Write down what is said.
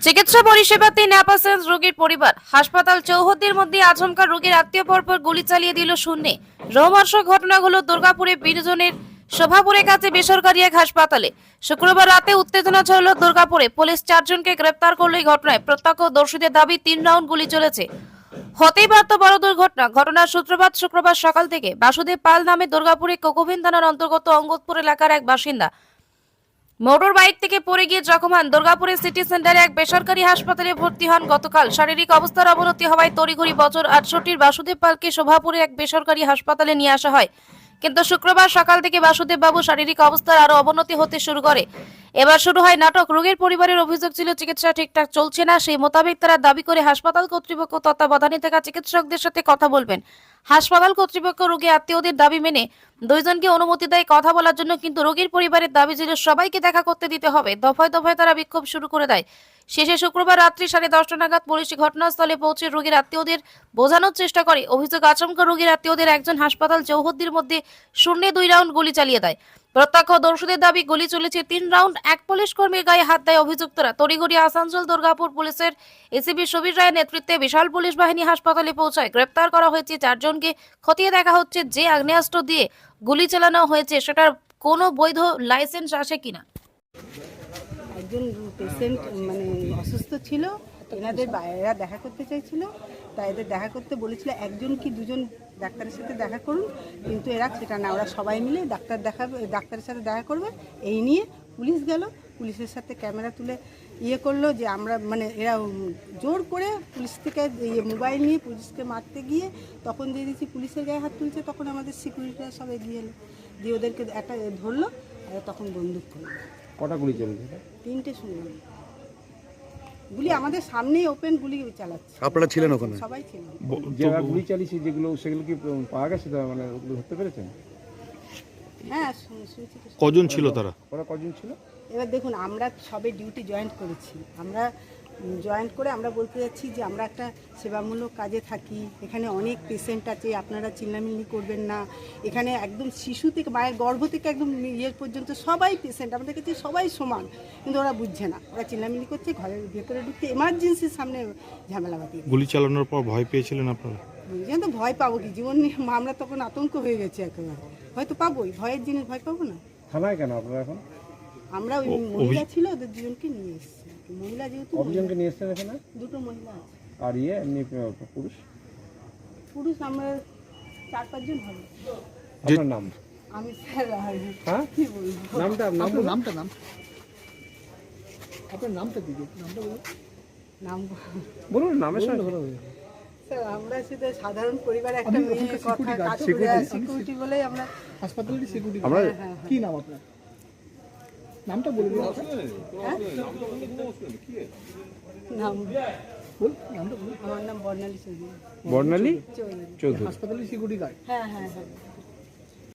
চিকিৎসা পরিষেবাতে না পাচ্ছেন রোগীর পরিবার। হাসপাতাল চৌহদ্দির মধ্যে আচমকা রোগীর আত্মীয় পরপর গুলি চালিয়ে দিল শূন্যে। রোমহর্ষক ঘটনাগুলো দুর্গাপুরে বীরজনের শোভাপুরের কাছে বেসরকারি এক হাসপাতালে। শুক্রবার রাতে উত্তেজনা ছড়াল দুর্গাপুরে। পুলিশ 4 জনকে গ্রেপ্তার করল। এই ঘটনায় প্রত্যক্ষদর্শীদের দাবি 3 রাউন্ড গুলি চলেছে। হতেই পারত বড় দুর্ঘটনা। ঘটনার সূত্রপাত শুক্রবার সকাল থেকে। বাসুদেব পাল নামে দুর্গাপুরে কোকোভিন থানার অন্তর্গত অঙ্গদপুর এলাকার এক বাসিন্দা মোটর বাইক থেকে পড়ে গিয়ে জখম হন। দুর্গাপুরের সিটি সেন্টারে এক বেসরকারি হাসপাতালে ভর্তি হন। গতকাল শারীরিক অবস্থার অবনতি হওয়ায় তড়িঘড়ি বছর 68 বাসুদেব পালকে শোভাপুরে এক বেসরকারি হাসপাতালে নিয়ে আসা হয়। কিন্তু শুক্রবার সকাল থেকে বাসুদেব বাবু শারীরিক অবস্থার আরো অবনতি হতে শুরু করে। এবার শুরু হয় নাটক। রোগীর পরিবারের অভিযোগ ছিল চিকিৎসা ঠিকঠাক চলছে না। সেই মোতাবেক তারা দাবি করে হাসপাতাল কর্তৃপক্ষ তত্ত্বাবধানে থাকা চিকিৎসকদের সাথে কথা বলবেন। হাসপাতাল কর্তৃপক্ষ রোগী আত্মীয়দের দাবি মেনে 2 জনকে অনুমতি দেয় কথা বলার জন্য, কিন্তু রোগীর পরিবারের দাবি ছিল সবাইকে দেখা করতে দিতে হবে। দফায় দফায় তারা বিক্ষোভ শুরু করে দেয়। শেষে শুক্রবার রাত্রি 10:30 নাগাদ পুলিশ ঘটনাস্থলে পৌঁছে রোগীর আত্মীয়দের বোঝানোর চেষ্টা করে। অভিযোগ, আচমকা রোগীর আত্মীয়দের একজন হাসপাতাল চৌহদ্দির মধ্যে শূন্যে 2 রাউন্ড গুলি চালিয়ে দেয়। প্রত্যক্ষদর্শীদের দাবি গুলি চলেছে 3 রাউন্ড। এক পুলিশ কর্মীর গায়ে হাত দেয় অভিযুক্তরা। তড়িঘড়ি আসানসোল দুর্গাপুর পুলিশের এসিপি সুবীর রায়ের নেতৃত্বে বিশাল পুলিশ বাহিনী হাসপাতালে পৌঁছায়। গ্রেপ্তার করা হয়েছে 4 জনকে। খতিয়ে দেখা হচ্ছে যে আগ্নেয়াস্ত্র দিয়ে গুলি চালানো হয়েছে সেটার কোনো বৈধ লাইসেন্স আছে কিনা। একজন পেশেন্ট মানে অসুস্থ ছিল, এরা দেখা করতে চাইছিল, তাই এদের দেখা করতে বলেছিল 1 কি 2 জন ডাক্তারের সাথে দেখা করুন, কিন্তু এরা সেটা না, ওরা সবাই মিলে ডাক্তারের সাথে দেখা করবে এই নিয়ে পুলিশ গেল। পুলিশের সাথে ক্যামেরা তুলে করলো যে আমরা মানে এরা জোর করে পুলিশ থেকে মোবাইল নিয়ে পুলিশকে মারতে গিয়ে তখন দিয়ে দিচ্ছি পুলিশের গায়ে হাত তুলছে, তখন আমাদের সিকিউরিটিরা সব এগিয়ে এলো, দিয়ে ওদেরকে একটা ধরলো, আর তখন বন্দুক করলো। কটা গুলি চলেছে? 3টে শুনলাম গুলি, আমাদের সামনেই ওপেন গুলি চালাচ্ছে। আপনারা ছিলেন ওখানে? সবাই ছিলেন। যারা গুলি চালিয়েছে সেগুলো কি পাওয়া গেছে, মানে ওগুলো ধরতে পেরেছেন? হ্যাঁ শুনছি তো। কজন ছিল তারা? ওরা কজন ছিল? এবার দেখুন, আমরা সবে ডিউটি জয়েন্ট করেছি। আমরা জয়েন্ট করে আমরা বলতে যাচ্ছি যে আমরা একটা সেবামূলক কাজে থাকি, এখানে অনেক পেশেন্ট আছে, আপনারা চিল্লামিল্লি করবেন না। এখানে একদম শিশু থেকে মায়ের গর্ভ থেকে একদম পর্যন্ত সবাই পেশেন্ট, আমাদের কাছে সবাই সমান, কিন্তু ওরা বুঝছে না। ওরা চিল্লামিল্লি করছে, ঘরের ভেতরে ঢুকতে এমার্জেন্সির সামনে ঝামেলা বাঁধিয়ে। গুলি চালানোর পর ভয় পেয়েছিলেন আপনারা? তো ভয় পাবো কি, জীবন নিয়ে আমরা তখন আতঙ্ক হয়ে গেছে একেবারে। হয়তো পাবোই, ভয়ের জিনিস ভয় পাবো না। থানায় কেন আপনারা এখন? আমরা ওই মহিলা ছিল, ওদের 2 জনকে নিয়ে এসেছি। মহিলা যেহেতু কতজনকে নিয়ে এসছেন এখানে? 2টো মহিলা আছে। আর এমনি পুরুষ আমরা 4-5 জন হবে। আপনার নাম? আমি স্যার হ্যাঁ কি বলবো, নামটা আপনার নামটা দিদি, নামটা বলুন। নাম বলুন, নামের সঙ্গে স্যার আমরা সেটা সাধারণ পরিবারে একটা মেয়ে কথা কাজ করে সিকিউরিটি বলেই আমরা হাসপাতালের সিকিউরিটি। আমরা কি নাম আপনার? নামটা বলুন। নাম বল, নামটা বলুন। আমার নাম বর্ণালী চৌধুরী। বর্ণালী চৌধুরী। হাসপাতালের সিকিউরিটি গার্ড। হ্যাঁ হ্যাঁ হ্যাঁ।